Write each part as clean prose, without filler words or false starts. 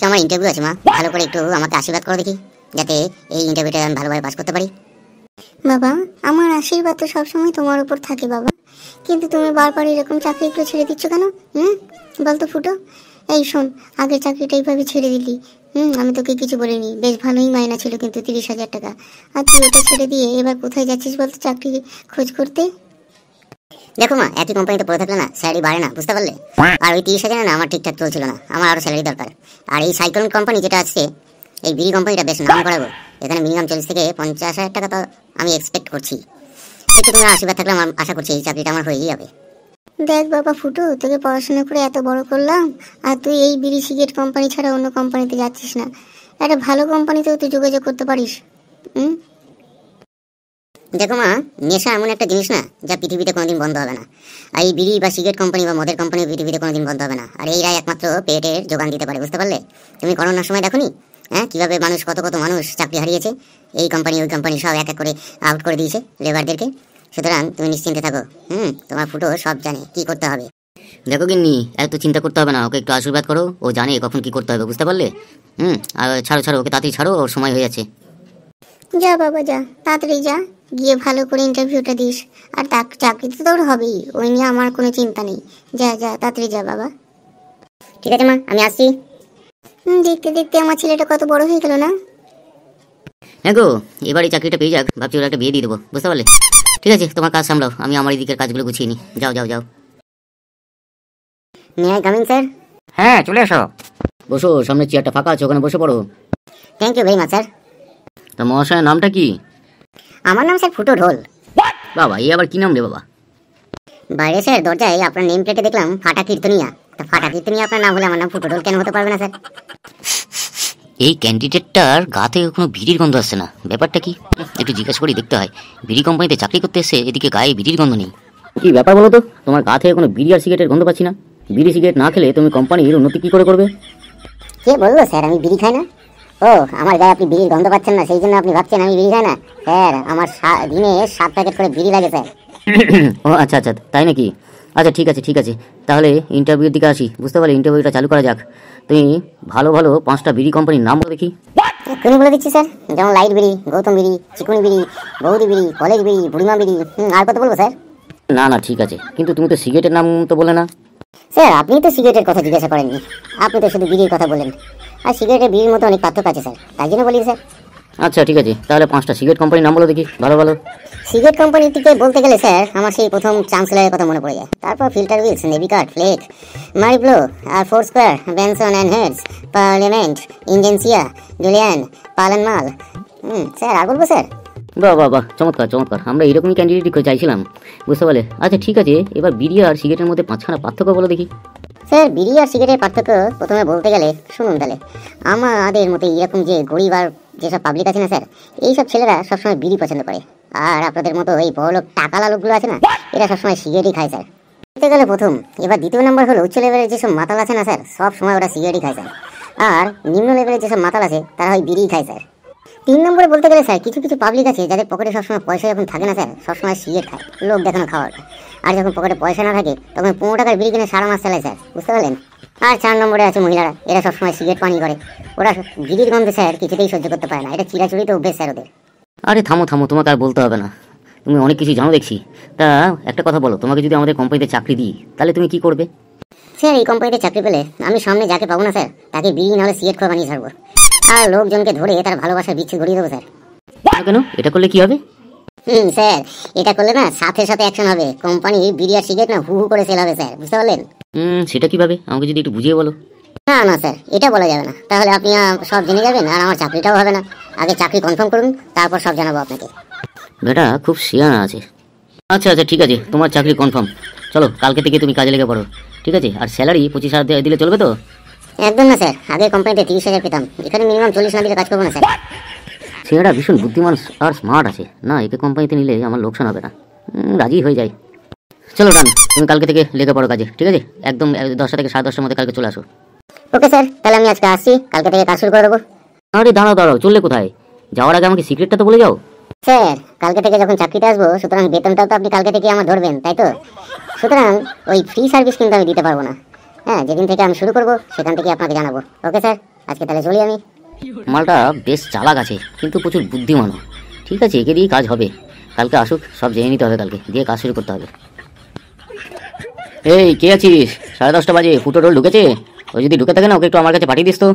আমার ইন্টারভিউ আছে মা, ভালো করে একটু আমাকে আশীর্বাদ করো দেখি, যাতে এই ইন্টারভিউটা আমি ভালোভাবে পাস করতে পারি। বাবা, আমার আশীর্বাদ তো সবসময় তোমার উপর থাকে বাবা, কিন্তু তুমি বারবার এরকম চাকরিগুলো ছেড়ে দিচ্ছ কেন? বলতো ফুটো। এই শোন, আগের চাকরিটা এইভাবে ছেড়ে দিলি, আমি তোকে কিছু বলিনি, বেশ ভালোই মাইনা ছিল কিন্তু 30,000 টাকা, আর তুই ওটা ছেড়ে দিয়ে এবার কোথায় যাচ্ছিস বলতো চাকরি খোঁজ করতে? দেখো মা, একই কোম্পানিতে পড়ে থাকলে না স্যালারি বাড়ে না, বুঝতে পারলে? আর ওই 30,000 না আমার ঠিকঠাক চলছিল না, আমার আরো স্যালারি দরকার। আর এই সাইক্লোন কোম্পানি যেটা আছে, এই বিড়ি কোম্পানিটা বেশ নাম করাবো, এখানে মিনিমাম 40 থেকে 50,000 টাকা তো আমি এক্সপেক্ট করছি। একটু তুমি আশীর্বাদ থাকলে আমার আশা করছি এই চাকরিটা আমার হয়েই যাবে। দেখ বাবা ফুটো, তোকে পড়াশোনা করে এত বড় করলাম, আর তুই এই বিড়ি সিগারেট কোম্পানি ছাড়া অন্য কোম্পানিতে যাচ্ছিস না। একটা ভালো কোম্পানিতেও তুই যোগাযোগ করতে পারিস। দেখো মা, নেশা এমন একটা জিনিস না যা পৃথিবীতে কোনোদিন বন্ধ হবে না। আর এই বিড়ি বা সিগারেট কোম্পানি বা মদের কোম্পানি পৃথিবীতে কোনোদিন বন্ধ হবে না। আর এইরাই একমাত্র পেটের যোগান দিতে পারে, বুঝতে পারলে? তুমি করোনার সময় দেখোনি কিভাবে মানুষ, কত কত মানুষ চাকরি হারিয়েছে, এই কোম্পানি ওই কোম্পানি সব এক এক করে আউট করে দিয়েছে লেবারদেরকে। সুতরাং তুমি নিশ্চিন্তে থাকো, তোমার ফুটো সব জানে কি করতে হবে। দেখো গিন্নি, এত চিন্তা করতে হবে না, ওকে একটু আশীর্বাদ করো, ও জানে কখন কি করতে হবে, বুঝতে পারলে? আর ছাড়ো ওকে, তাড়াতাড়ি ছাড়ো, ওর সময় হয়ে যাচ্ছে। যা বাবা যা, তাড়াতাড়ি যা, গিয়ে ভালো করে ইন্টারভিউটা দিস। আর চাকরিতে তো ওর হবেই, ওই নিয়ে আমার কোনো চিন্তা নেই। যা যা, তাড়াতাড়ি যা বাবা। ঠিক আছে মা, আমি আসছি। দেখতে দেখতে আমার ছেলেটা কত বড় হয়ে গেল না? হ্যাঁ গো, এবার এই চাকরিটা পেয়ে যাক, ভাবছি ওরা একটা বিয়ে দিয়ে দেবো, বুঝতে পারলে? ঠিক আছে, তোমার কাজ সামলাও, আমি আমার এই দিকের কাজগুলো গুছিয়ে নিই। যাও যাও যাও। May I coming sir? হ্যাঁ, চলে এসো। বসো, সামনে চেয়ারটা ফাঁকা আছে, ওখানে বসে পড়ো। Thank you very much sir. তা মহাশয়ের নামটা কি? আমার নাম স্যার ফুটো ঢোল। বাবা, এই আবার কি নাম রে বাবা? বাইরে স্যার দরজায় আপনার নেম প্লেটে দেখলাম ফাটা কীর্তনিয়া, তা ফাটা কীর্তনিয়া আপনার নাম হলে আমার নাম ফুটো ঢোল কেন হতে পারবে না স্যার? এই ক্যান্ডিডেটটার গা থেকে কোনো বিড়ির গন্ধ আসছে না, ব্যাপারটা কি? একটু জিজ্ঞাসা করে দেখতে হয়। বিড়ি কোম্পানিতে চাকরি করতে এসে এদিকে গায়ে বিড়ির গন্ধ নেই, কি ব্যাপার বলো তো? তোমার গা থেকে কোনো বিড়ি আর সিগারেটের গন্ধ পাচ্ছি না। বিড়ি সিগারেট না খেলে তুমি কোম্পানির উন্নতি কি করে করবে? কে বললো স্যার আমি বিড়ি খাই না? ও, আমার গায়ে আপনি বিড়ির গন্ধ পাচ্ছেন না, সেই জন্য আপনি ভাবছেন আমি বিড়ি খাই না? স্যার, আমার দিনে 7 প্যাকেট করে বিড়ি লাগে স্যার। ও আচ্ছা, তাই নাকি? আচ্ছা ঠিক আছে, তাহলে ইন্টারভিউর দিকে আসি, বুঝতে পারলে? ইন্টারভিউটা চালু করা যাক। তুমি ভালো 5টা বিড়ি কোম্পানির নাম বলো দেখি। এক্ষুনি বলে দিচ্ছি স্যার, যেমন লাইট বিড়ি, গৌতম বিড়ি, চিকুনি বিড়ি, বৌদি বিড়ি, কলেজ বিড়ি, বুড়িমা বিড়ি। আর কত বলবো স্যার? না ঠিক আছে, কিন্তু তুমি তো সিগারেটের নাম তো বলে না। স্যার, আপনি তো সিগারেটের কথা জিজ্ঞাসা করেননি, আপনি তো শুধু বিড়ির কথা বলেন। আর সিগারেটের বিড়ির মতো অনেক পার্থক্য আছে স্যার, তাই জন্য বলি স্যার। আচ্ছা ঠিক আছে, তাহলে 5টা সিগারেট কোম্পানির নাম বলো দেখি, ভালো। সিগারেট কোম্পানিটিকে বলতে গেলে স্যার আমার সেই প্রথম চ্যান্সেলরের কথা মনে পড়ে যায়, তারপর filter Wills, Navy Cut, Flake, Marlboro, আর four square, Benson and Hedges, Parliament, ইনজেন্সিয়া, জুলিয়ান, পালানমাল। স্যার আর বলবো স্যার? বাহ, চমৎকার। আমরা এরকমই ক্যান্ডিডেট চাইছিলাম, বুঝতে পারলে? আচ্ছা ঠিক আছে, এবার বিড়ি আর সিগারেটের মধ্যে 5খানা পার্থক্য বলো দেখি। স্যার, বিড়ি আর সিগারেটের পার্থক্য প্রথমে বলতে গেলে শুনুন তাহলে। আমাদের মতো এরকম যে গরিব আর যেসব পাবলিক আছে না স্যার, এইসব ছেলেরা সবসময় বিড়ি পছন্দ করে। আর আপনাদের মতো এই বড়লোক টাকালা লোকগুলো আছে না, এরা সবসময় সিগারেটই খায় স্যার। বলতে গেলে প্রথম। এবার দ্বিতীয় নম্বর হলো উচ্চ লেভেলের যেসব মাতাল আছে না স্যার, সব সময় ওরা সিগারেটই খায় স্যার। আর নিম্ন লেভেলের যেসব মাতাল আছে তারা হয় বিড়ি খায় স্যার। 3 নম্বরে বলতে গেলে স্যার কিছু পাবলিক আছে যাদের পকেটে সবসময় পয়সা যখন থাকে না স্যার, সবসময় সিগারেট খায়, লোক দেখানো খাওয়ার। আর যখন পকেটে পয়সা না থাকে তখন 15 টাকার বিড়ি কিনে সারা মাস চালায় স্যার, বুঝতে পারলেন? আর 4 নম্বরে আছে মহিলারা, এরা সবসময় সিগারেট পানি করে। ওরা বিড়ির গন্ধে স্যার কিছুতেই সহ্য করতে পারে না, এটা চিরাচুরিতে অভ্যেস স্যার ওদের। আরে থামো, তোমাকে আর বলতে হবে না, তুমি অনেক কিছু জানো দেখছি। তা একটা কথা বলো, তোমাকে যদি আমাদের কোম্পানিতে চাকরি দিই তাহলে তুমি কি করবে? স্যার, এই কোম্পানিতে চাকরি পেলে আমি সামনে যাকে পাবো না স্যার, তাকে বিড়ি নাহলে সিগারেট খাওয়া বানিয়ে ছাড়বো। আর লোকজনকে ধরে তার ভালোবাসার বিচ্ছেদ ঘুরিয়ে দেবো স্যার। কেন? এটা করলে কি হবে? স্যার, এটা করলে না সাথে অ্যাকশন হবে, কোম্পানি বিড়ি আর সিগারেট না হু করে সেল হবে স্যার, বুঝতে পারলেন? সেটা কিভাবে, আমাকে যদি একটু বুঝিয়ে বলো। না স্যার, এটা বলা যাবে না, তাহলে আপনি সব জেনে যাবেন আর আমার চাকরিটাও হবে না। আগে চাকরি কনফার্ম করুন, তারপর সব জানাবো আপনাকে। বেটা খুব শিয়ানা আছে। আচ্ছা ঠিক আছে, তোমার চাকরি কনফার্ম। চলো, কালকে থেকে তুমি কাজে লেগে পড়ো, ঠিক আছে? আর স্যালারি 25,000 দিলে চলবে তো? একদম না স্যার, আগে কোম্পানিতে 30,000 পেতাম, এখানে মিনিমাম 40 না দিলে কাজ করবো না স্যার। ছেলেটা ভীষণ বুদ্ধিমান আর স্মার্ট আছে না, একে কোম্পানিতে নিলে আমার লোকসান হবে না, রাজি হয়ে যায়। চলো ডান, তুমি কালকে থেকে লেগে পড়ো কাজে, ঠিক আছে? একদম 10টা থেকে 10:30টার মধ্যে কালকে চলে আসো। ওকে স্যার, তাহলে আমি আজকে আসছি, কালকে থেকে কাজ শুরু করে দেবো। আরে দাঁড়াও, চললে কোথায়? যাওয়ার আগে আমাকে সিক্রেটটা তো বলে যাও। স্যার, কালকে থেকে যখন চাকরিতে আসবো, সুতরাং বেতনটাও তো আপনি কালকে থেকে আমার ধরবেন, তাই তো? সুতরাং ওই ফ্রি সার্ভিস কিন্তু আমি দিতে পারবো না। যেদিন থেকে আমি শুরু করবো সেখান থেকে আপনাকে জানাবো। Okay sir? আজকে তাহলে চলি আমি। মালটা বেশ চালাক আছে কিন্তু প্রচুর বুদ্ধিমানও। ঠিক আছে, একে দিয়ে কাজ হবে। কালকে আসুক, সব জেনে নিতে হবে, কালকে দিয়ে কাজ শুরু করতে হবে। এই কে আছিস? 10:30 বাজে, ফুটো রোল ঢুকেছে। ও যদি ঢুকে থাকে না, ওকে একটু আমার কাছে পাঠিয়ে দিস তো।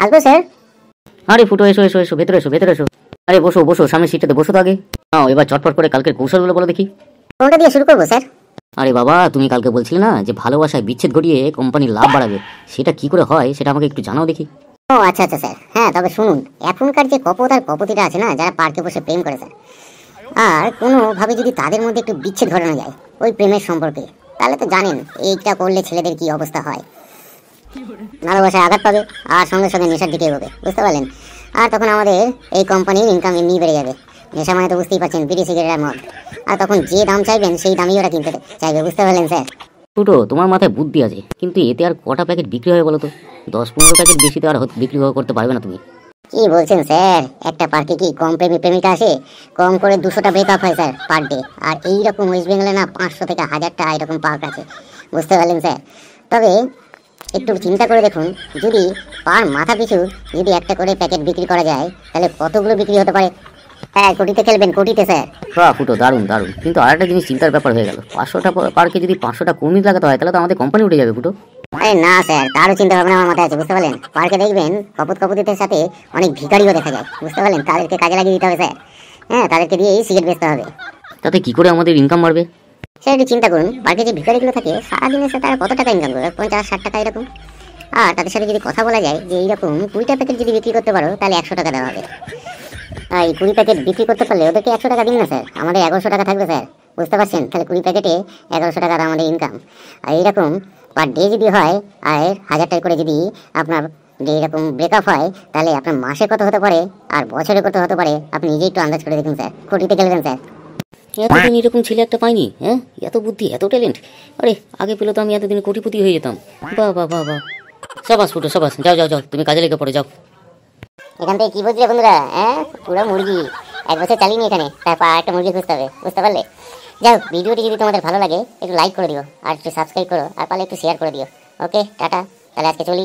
আসবো স্যার। আরে ফুটো, এসো এসো এসো, ভেতরে এসো, ভেতরে এসো। আরে বসো বসো, সামনের সিটটাতে বসো তো আগে। নাও এবার চটপট করে কালকের কৌশলগুলো বলো দেখি। কোনটা দিয়ে শুরু করবো স্যার? আরে বাবা, তুমি কালকে বলছিলে না যে ভালোবাসায় বিচ্ছেদ ঘটিয়ে কোম্পানির লাভ বাড়াবে, সেটা কি করে হয় সেটা আমাকে একটু জানাও দেখি। ও আচ্ছা আচ্ছা স্যার, হ্যাঁ তবে শুনুন, এখনকার যে কপত আর কপতিটা আছে না, যারা পার্কে বসে প্রেম করে স্যার, আর কোনোভাবে যদি তাদের মধ্যে একটু বিচ্ছেদ ঘটানো যায় ওই প্রেমের সম্পর্কে, তাহলে তো জানেন এইটা করলে ছেলেদের কি অবস্থা হয়। ভালোবাসায় আঘাত পাবে আর সঙ্গে সঙ্গে নেশার দিকে এগোবে, বুঝতে পারলেন? আর তখন আমাদের এই কোম্পানির ইনকাম এমনি বেড়ে যাবে। নেশা মানে তো বুঝতেই পারছেন, বিড়ি সিগারেট আর মদ। আর তখন যে দাম চাইবেন সেই দামই ওরা কিনতে চাইবে, বুঝতে পারলেন স্যার? ফুটো, তোমার মাথায় বুদ্ধি আছে, কিন্তু এতে আর কটা প্যাকেট বিক্রি হয় বলো তো? 10-15 প্যাকেট বেশি তো আর বিক্রি করতে পারবে না তুমি। কি বলছেন স্যার? একটা পার্কে কি কম প্রেমিকা আসে? কম করে 200টা ব্রেকআপ হয় স্যার পার ডে। আর এইরকম ওয়েস্ট বেঙ্গলে না 500 থেকে 1000টা এরকম পার্ক আছে, বুঝতে পারলেন স্যার? তবে একটু চিন্তা করে দেখুন, যদি পার মাথা পিছু যদি একটা করে প্যাকেট বিক্রি করা যায়, তাহলে কতগুলো বিক্রি হতে পারে? হ্যাঁ, কোটিতে খেলবেন, কোটিতে স্যার। বাহ ফুটো, দারুণ দারুণ। কিন্তু আর একটা জিনিস চিন্তার ব্যাপার হয়ে গেল, 500টা পার্কে যদি 500টা কর্মী লাগাতে হয়, তাহলে তো আমাদের কোম্পানি উঠে যাবে ফুটো। আরে না স্যার, তারও চিন্তা ভাবনা আমার মাথায় আছে, বুঝতে পারলেন? পার্কে দেখবেন কপতিদের সাথে অনেক ভিখারিও দেখা যায়, বুঝতে পারলেন? তাদেরকে কাজে লাগিয়ে দিতে হবে স্যার। হ্যাঁ, তাদেরকে দিয়ে সিগারেট বেচতে হবে। তাতে কি করে আমাদের ইনকাম বাড়বে? স্যার একটু চিন্তা করুন, পার্কে যে ভিখারিগুলো থাকে সারাদিনে স্যার তারা কত টাকা ইনকাম করবে? 50-60 টাকা এরকম। আর তাদের সাথে যদি কথা বলা যায় যে এইরকম 20টা প্যাকেট যদি বিক্রি করতে পারো, তাহলে 100 টাকা দেওয়া হবে। আর এই 20 প্যাকেট বিক্রি করতে পারলে ওদেরকে 100 টাকা দিন না স্যার, আমাদের 1100 টাকা থাকবে স্যার, বুঝতে পারছেন? তাহলে 20 প্যাকেটে 1100 টাকার আমাদের ইনকাম। আর এইরকম পার ডে যদি হয়, আর 1000 টাকা করে যদি আপনার এরকম ব্রেকআপ হয়, তাহলে আপনার মাসে কত হতে পারে আর বছরে কত হতে পারে, আপনি নিজেই একটু আন্দাজ করে দেখুন স্যার। কোটিতে খেলবেন স্যার। এতদিন এরকম ছেলে একটা পাইনি, হ্যাঁ? এত বুদ্ধি, এত ট্যালেন্ট। আরে আগে পেলে তো আমি এতদিন কোটিপতি হয়ে যেতাম। বাহ বাহ বাহ বাহ, সাবাস ফুটো সাবাস। যাও যাও যাও, তুমি কাজে লেগে পড়ে যাও। এখান থেকে কি বুঝলে বন্ধুরা? হ্যাঁ, পুরো মুরগি 1 বছর চালিয়ে এখানে, তারপর একটা মুরগি খুঁজতে হবে, বুঝতে পারলে? যাও, ভিডিওটি যদি তোমাদের ভালো লাগে একটু লাইক করে দিও, আর একটু সাবস্ক্রাইব করো, আর পারলে একটু শেয়ার করে দিও। ওকে, টাটা, তাহলে আজকে চলি।